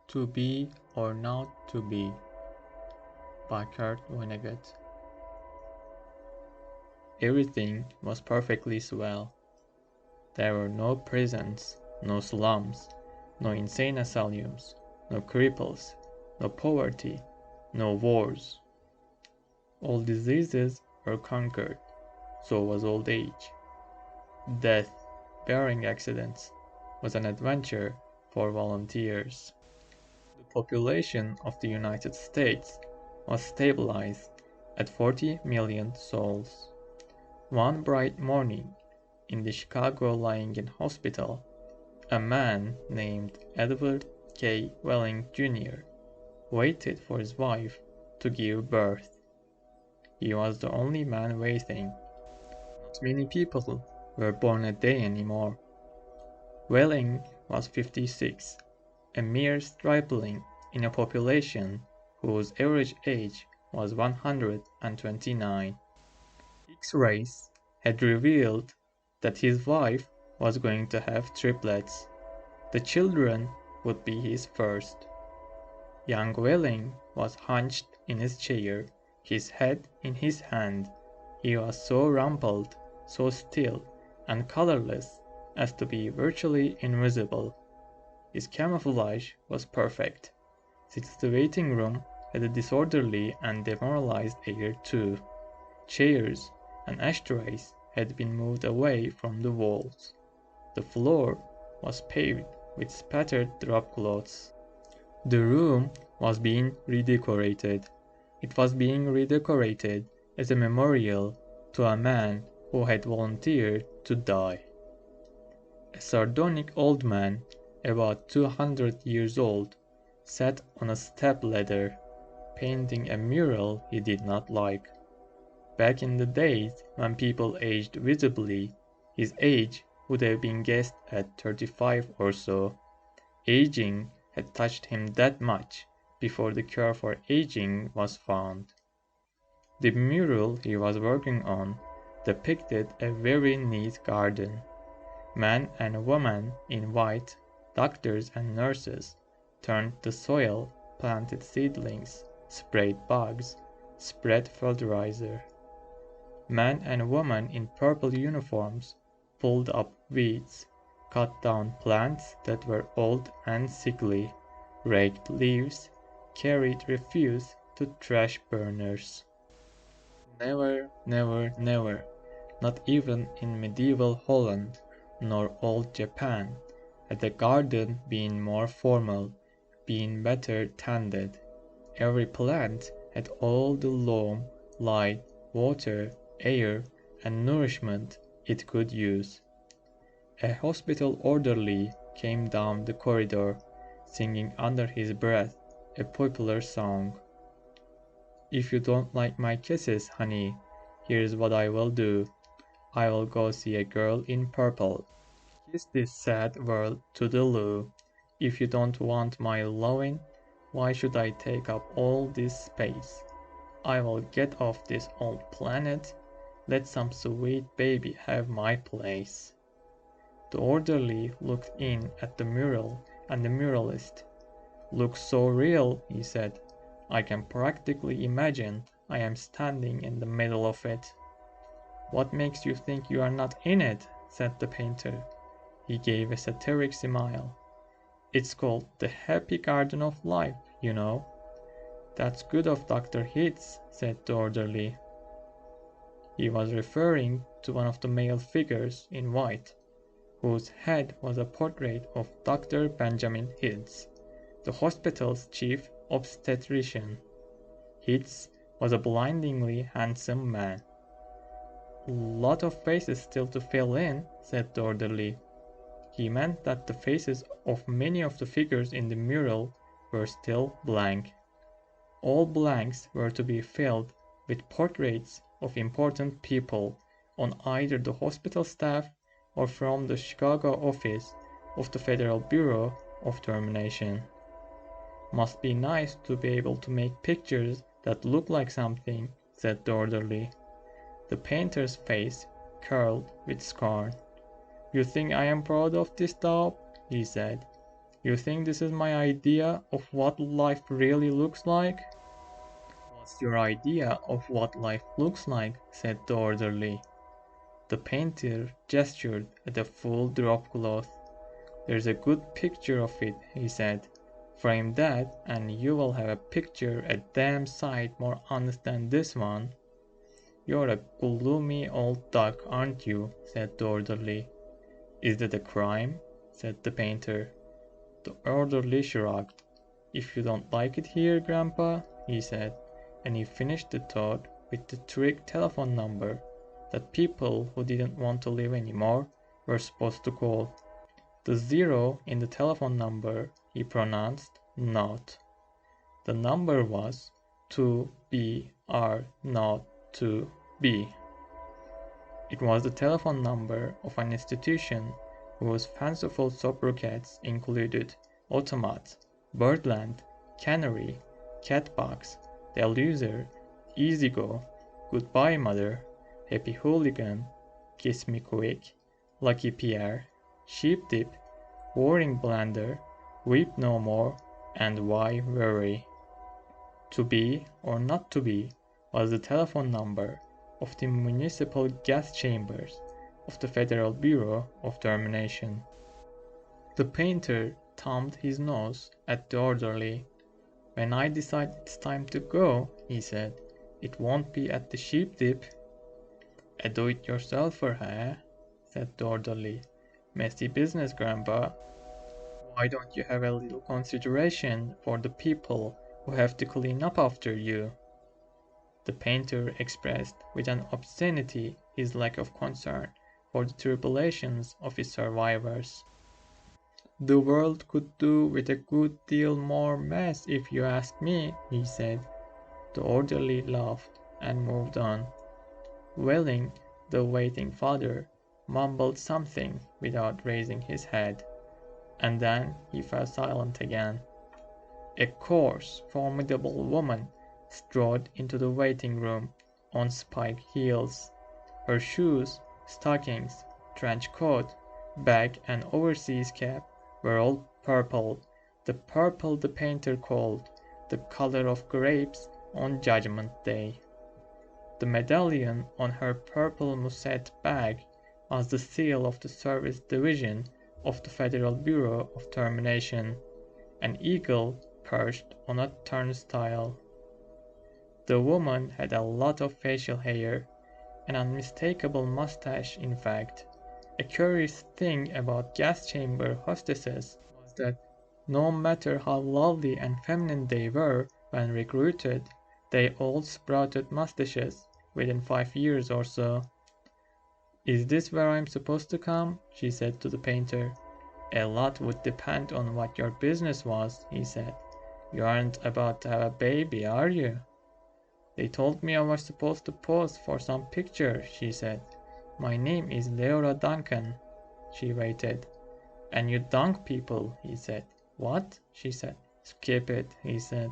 To Be or Not to Be by Kurt Vonnegut. Everything was perfectly swell. There were no prisons, no slums, no insane asylums, no cripples, no poverty, no wars. All diseases were conquered, so was old age. Death, barring accidents, was an adventure for volunteers. The population of the United States was stabilized at 40 million souls. One bright morning, in the Chicago lying-in hospital, a man named Edward K. Welling Jr. waited for his wife to give birth. He was the only man waiting. Not many people were born a day anymore. Welling was 56, a mere stripling in a population whose average age was 129. X-rays had revealed that his wife was going to have triplets. The children would be his first. Young Welling was hunched in his chair, his head in his hand. He was so rumpled, so still and colorless as to be virtually invisible. His camouflage was perfect, since the waiting room had a disorderly and demoralized air too. Chairs and ashtrays had been moved away from the walls. The floor was paved with spattered dropcloths. The room was being redecorated. It was being redecorated as a memorial to a man who had volunteered to die. A sardonic old man, about 200 years old, sat on a step-ladder, painting a mural he did not like. Back in the days when people aged visibly, his age would have been guessed at 35 or so. Aging had touched him that much before the cure for aging was found. The mural he was working on depicted a very neat garden. Man and woman in white, doctors and nurses, turned the soil, planted seedlings, sprayed bugs, spread fertilizer. Man and woman in purple uniforms pulled up weeds, cut down plants that were old and sickly, raked leaves, carried refuse to trash burners. Never, never, never, not even in medieval Holland nor old Japan, had the garden been more formal, been better tended. Every plant had all the loam, light, water, air, and nourishment it could use. A hospital orderly came down the corridor, singing under his breath a popular song. "If you don't like my kisses, honey, here's what I will do. I will go see a girl in purple. Kiss this sad world to the loo. If you don't want my lovin', why should I take up all this space? I will get off this old planet. Let some sweet baby have my place." The orderly looked in at the mural and the muralist. "Looks so real," he said. "I can practically imagine I am standing in the middle of it." "What makes you think you are not in it?" said the painter. He gave a satiric smile. "It's called the Happy Garden of Life, you know." "That's good of Dr. Hitz," said the orderly. He was referring to one of the male figures in white, whose head was a portrait of Dr. Benjamin Hitz, the hospital's chief obstetrician. Hitz was a blindingly handsome man. "Lot of faces still to fill in," said the orderly. He meant that the faces of many of the figures in the mural were still blank. All blanks were to be filled with portraits of important people on either the hospital staff or from the Chicago office of the Federal Bureau of Termination. "Must be nice to be able to make pictures that look like something," said the orderly. The painter's face curled with scorn. "You think I am proud of this daub?" he said. You think this is my idea of what life really looks like? What's your idea of what life looks like? Said the orderly. The painter gestured at a full dropcloth. There's a good picture of it, he said. Frame that, and you will have a picture a damn sight more honest than this one. You're a gloomy old duck, aren't you? Said the orderly. Is that a crime? Said the painter. The orderly shrugged. If you don't like it here, Grandpa, he said, and he finished the thought with the trick telephone number that people who didn't want to live anymore were supposed to call. The 0 in the telephone number he pronounced not. The number was 2BR not 2B. It was the telephone number of an institution whose fanciful sobriquets included Automat, Birdland, Canary, Catbox, Deluser, Easy Go, Goodbye Mother, Happy Hooligan, Kiss Me Quick, Lucky Pierre, Sheep Dip, Boring Blender, Weep No More, and Why Worry. To be or not to be was the telephone number of the municipal gas chambers of the Federal Bureau of Termination. The painter thumbed his nose at the orderly. When I decide it's time to go, he said, it won't be at the Sheep Dip. A do-it-yourselfer, eh? Said the orderly. Messy business, Grandpa. Why don't you have a little consideration for the people who have to clean up after you? The painter expressed with an obscenity his lack of concern for the tribulations of his survivors. The world could do with a good deal more mess if you ask me, he said. The orderly laughed and moved on. Welling, the waiting father, mumbled something without raising his head, and then he fell silent again. A coarse, formidable woman strode into the waiting room on spiked heels. Her shoes, stockings, trench coat, bag, and overseas cap were all purple, the purple the painter called the color of grapes on Judgment Day. The medallion on her purple musette bag was the seal of the Service Division of the Federal Bureau of Termination, an eagle perched on a turnstile. The woman had a lot of facial hair, an unmistakable mustache in fact. A curious thing about gas chamber hostesses was that no matter how lovely and feminine they were when recruited, they all sprouted mustaches within 5 years or so. Is this where I'm supposed to come? She said to the painter. A lot would depend on what your business was, he said. You aren't about to have a baby, are you? They told me I was supposed to pose for some picture, she said. My name is Leora Duncan. She waited. And you dunk people, he said. What? She said. Skip it, he said.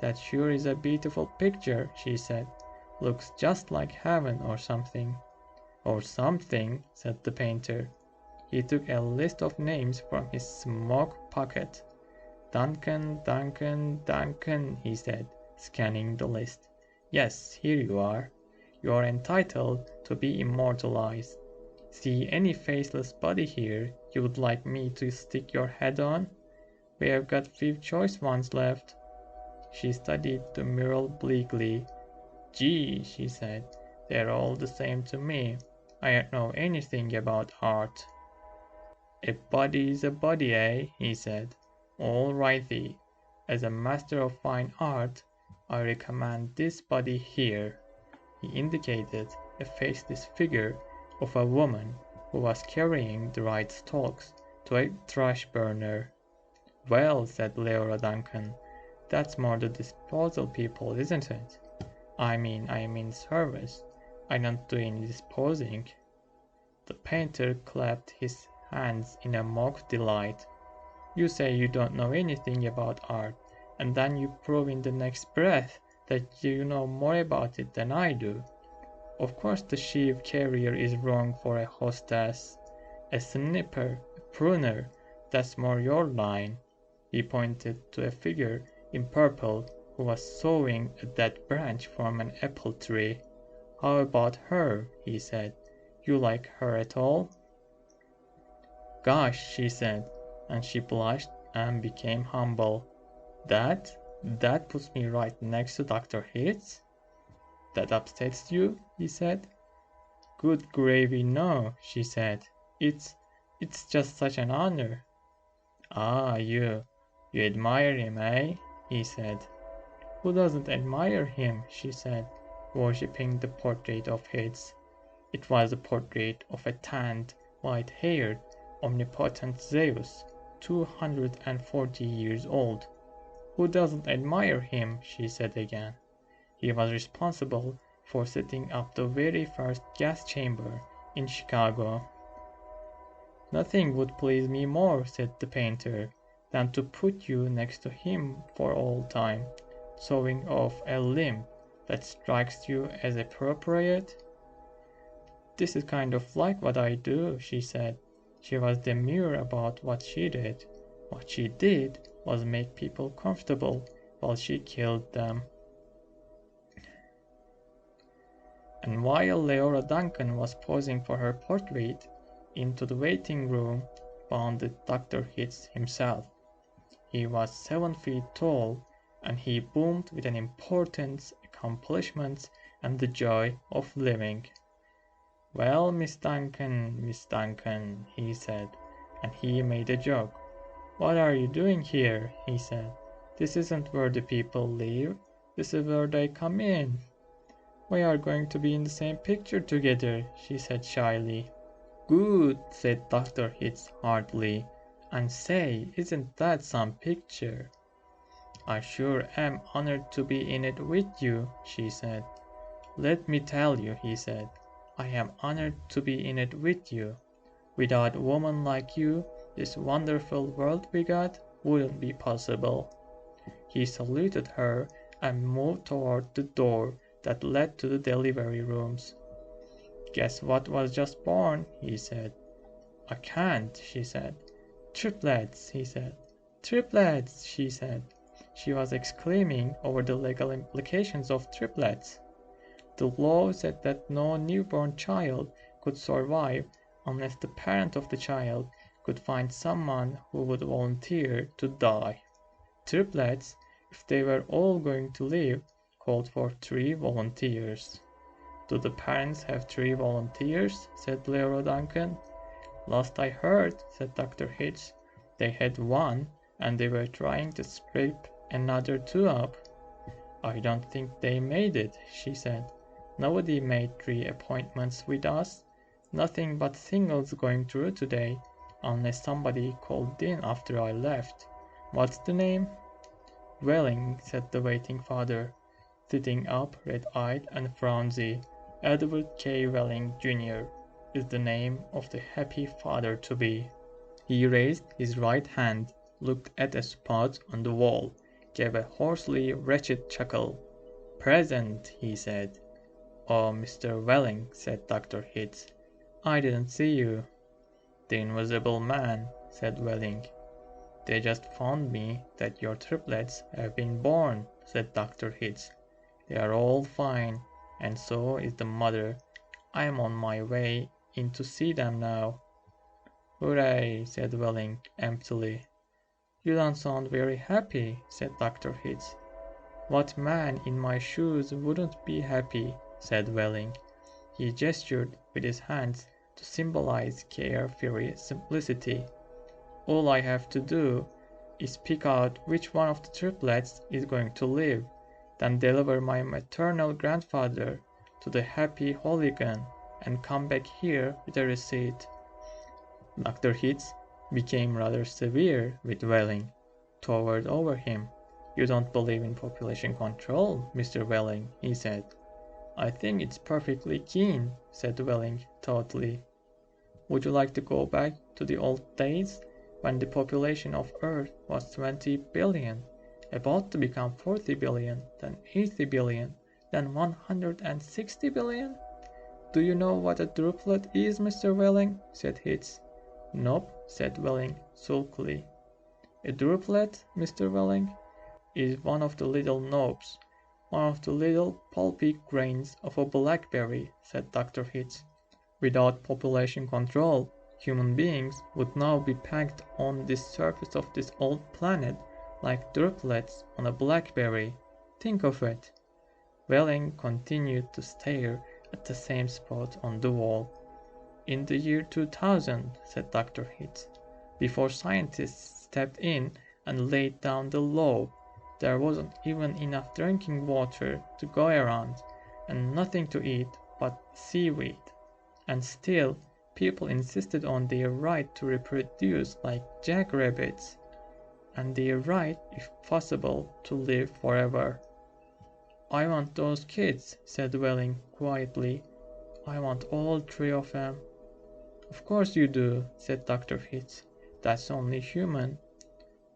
That sure is a beautiful picture, she said. Looks just like heaven or something. Or something, said the painter. He took a list of names from his smoke pocket. Duncan, Duncan, Duncan, he said, scanning the list. Yes, here you are. You are entitled to be immortalized. See any faceless body here you would like me to stick your head on? We have got few choice ones left. She studied the mural bleakly. Gee, she said, they're all the same to me. I don't know anything about art. A body is a body, eh? He said. All righty. As a master of fine art, I recommend this body here. He indicated a faceless figure of a woman who was carrying the right stalks to a trash burner. Well, said Leora Duncan, that's more the disposal people, isn't it? I mean service. I don't do any disposing. The painter clapped his hands in a mock delight. You say you don't know anything about art, and then you prove in the next breath that you know more about it than I do. Of course the sheave carrier is wrong for a hostess. A snipper, a pruner, that's more your line." He pointed to a figure in purple who was sawing a dead branch from an apple tree. "How about her?" he said. "You like her at all?" "Gosh," she said, and she blushed and became humble. That puts me right next to Dr. Hitz?" "That upsets you?" he said. "Good gravy, no," she said. It's just such an honor." "Ah, you admire him, eh?" he said. "Who doesn't admire him?" she said, worshipping the portrait of Hitz. It was the portrait of a tanned, white-haired, omnipotent Zeus, 240 years old. "Who doesn't admire him?" she said again. "He was responsible for setting up the very first gas chamber in Chicago." "Nothing would please me more," said the painter, "than to put you next to him for all time, sawing off a limb that strikes you as appropriate." "This is kind of like what I do," she said. She was demure about what she did. What she did was make people comfortable while she killed them. And while Leora Duncan was posing for her portrait, into the waiting room bounded Dr. Hitz himself. He was 7 feet tall, and he boomed with an importance, accomplishments, and the joy of living. "Well, Miss Duncan," he said, and he made a joke. "What are you doing here?" he said. "This isn't where the people live. This is where they come in." "We are going to be in the same picture together," she said shyly. "Good," said Dr. Hitz heartily. "And say, isn't that some picture?" "I sure am honored to be in it with you," she said. "Let me tell you," he said, "I am honored to be in it with you. Without a woman like you, this wonderful world we got wouldn't be possible." He saluted her and moved toward the door that led to the delivery rooms. "Guess what was just born?" he said. "I can't," she said. "Triplets," he said. "Triplets," she said. She was exclaiming over the legal implications of triplets. The law said that no newborn child could survive unless the parent of the child could find someone who would volunteer to die. Triplets, if they were all going to live, called for 3 volunteers. "Do the parents have 3 volunteers?" said Leora Duncan. "Last I heard," said Dr. Hitz, "they had 1, and they were trying to scrape another 2 up." "I don't think they made it," she said. "Nobody made 3 appointments with us. Nothing but singles going through today, unless somebody called in after I left. What's the name?" "Welling," said the waiting father, sitting up, red-eyed and frowsy. "Edward K. Welling Jr. is the name of the happy father-to-be." He raised his right hand, looked at a spot on the wall, gave a hoarsely wretched chuckle. "Present," he said. "Oh, Mr. Welling," said Dr. Hitz. "I didn't see you." "The Invisible Man," said Welling. "They just found me that your triplets have been born," said Dr. Hitz. "They are all fine, and so is the mother. I am on my way in to see them now." "Hooray," said Welling emptily. "You don't sound very happy," said Dr. Hitz. "What man in my shoes wouldn't be happy?" said Welling. He gestured with his hands to symbolize carefree simplicity. "All I have to do is pick out which one of the triplets is going to live, then deliver my maternal grandfather to the happy hooligan, and come back here with a receipt." Dr. Hitz became rather severe with Welling, towered over him. "You don't believe in population control, Mr. Welling," he said. "I think it's perfectly keen," said Welling thoughtfully. "Would you like to go back to the old days when the population of Earth was 20 billion, about to become 40 billion, then 80 billion, then 160 billion? "Do you know what a druplet is, Mr. Welling?" said Hitz. Nope, said Welling sulkily. A druplet, Mr. Welling, is one of the little knobs, one of the little pulpy grains of a blackberry, said Dr. Hitz. Without population control, human beings would now be packed on this surface of this old planet like droplets on a blackberry. Think of it. Welling continued to stare at the same spot on the wall. In the year 2000, said Dr. Hitz, before scientists stepped in and laid down the law, there wasn't even enough drinking water to go around, and nothing to eat but seaweed. And still, people insisted on their right to reproduce like jackrabbits, and their right, if possible, to live forever. I want those kids, said Welling quietly. I want all three of them. Of course you do, said Dr. Hitz. That's only human.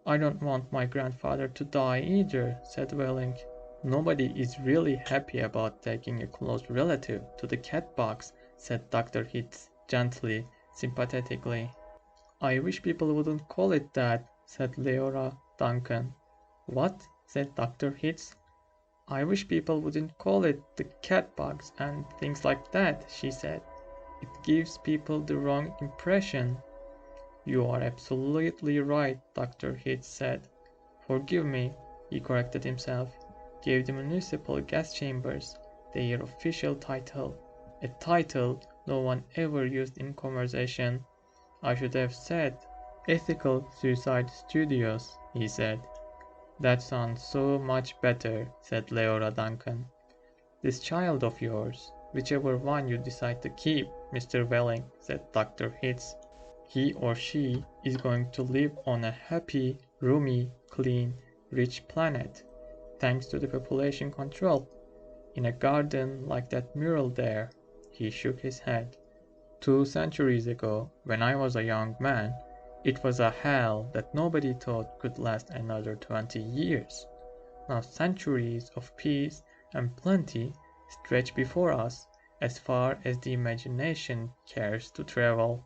I don't want my grandfather to die either, said Welling. Nobody is really happy about taking a close relative to the cat box, said Dr. Hitz gently, sympathetically. I wish people wouldn't call it that, said Leora Duncan. What? Said Dr. Hitz. I wish people wouldn't call it the cat box and things like that, she said. It gives people the wrong impression. You are absolutely right, Dr. Hitz said. Forgive me, he corrected himself. Gave the municipal gas chambers their official title, a title no one ever used in conversation. I should have said Ethical Suicide Studios, he said. That sounds so much better, said Leora Duncan. This child of yours, whichever one you decide to keep, Mr. Welling, said Dr. Hitz, he or she is going to live on a happy, roomy, clean, rich planet, thanks to the population control, in a garden like that mural there. He shook his head. 2 centuries ago, when I was a young man, it was a hell that nobody thought could last another 20 years. Now centuries of peace and plenty stretch before us as far as the imagination cares to travel.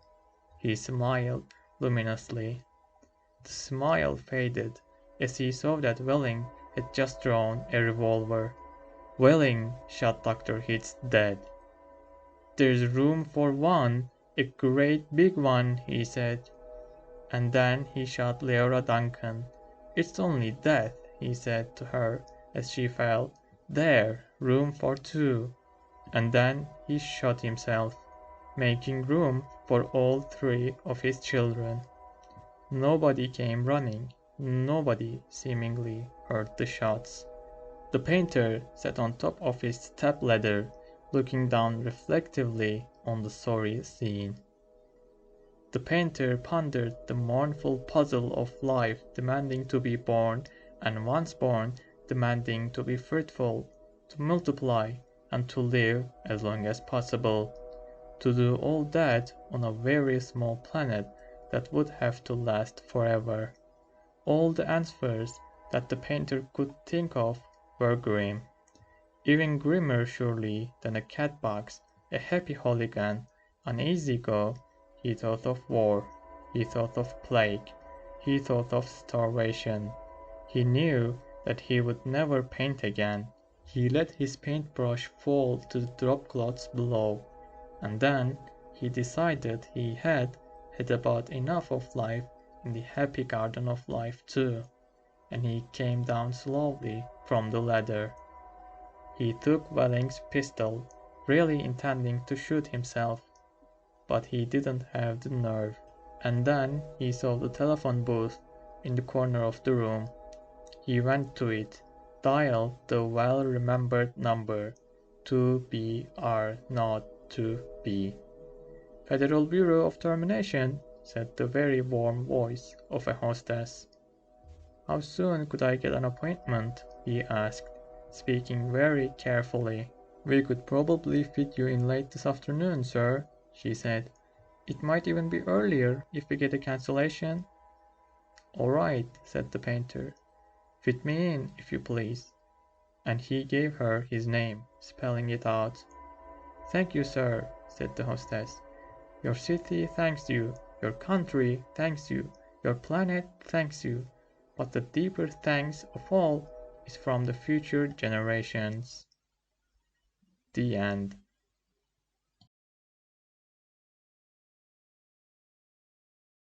He smiled luminously. The smile faded as he saw that Welling had just drawn a revolver. Welling shot Dr. Hitz dead. There's room for one, a great big one, he said. And then he shot Leora Duncan. It's only death, he said to her as she fell. There, room for 2. And then he shot himself, making room for all 3 of his children. Nobody came running. Nobody seemingly heard the shots. The painter sat on top of his stepladder, looking down reflectively on the sorry scene. The painter pondered the mournful puzzle of life demanding to be born, and once born, demanding to be fruitful, to multiply, and to live as long as possible. To do all that on a very small planet that would have to last forever. All the answers that the painter could think of were grim. Even grimmer surely than a cat box, a happy hooligan, an easy go. He thought of war, he thought of plague, he thought of starvation. He knew that he would never paint again. He let his paintbrush fall to the drop cloths below, and then he decided he had about enough of life in the happy garden of life too, and he came down slowly from the ladder. He took Welling's pistol, really intending to shoot himself, but he didn't have the nerve. And then he saw the telephone booth in the corner of the room. He went to it, dialed the well-remembered number, 2BR not 2B. Federal Bureau of Termination, said the very warm voice of a hostess. How soon could I get an appointment? He asked, speaking very carefully. We could probably fit you in late this afternoon, sir, she said. It might even be earlier if we get a cancellation. All right, said the painter. Fit me in, if you please. And he gave her his name, spelling it out. Thank you, sir, said the hostess. Your city thanks you, Your country thanks you. Your planet thanks you. But the deeper thanks of all is from the future generations. The end.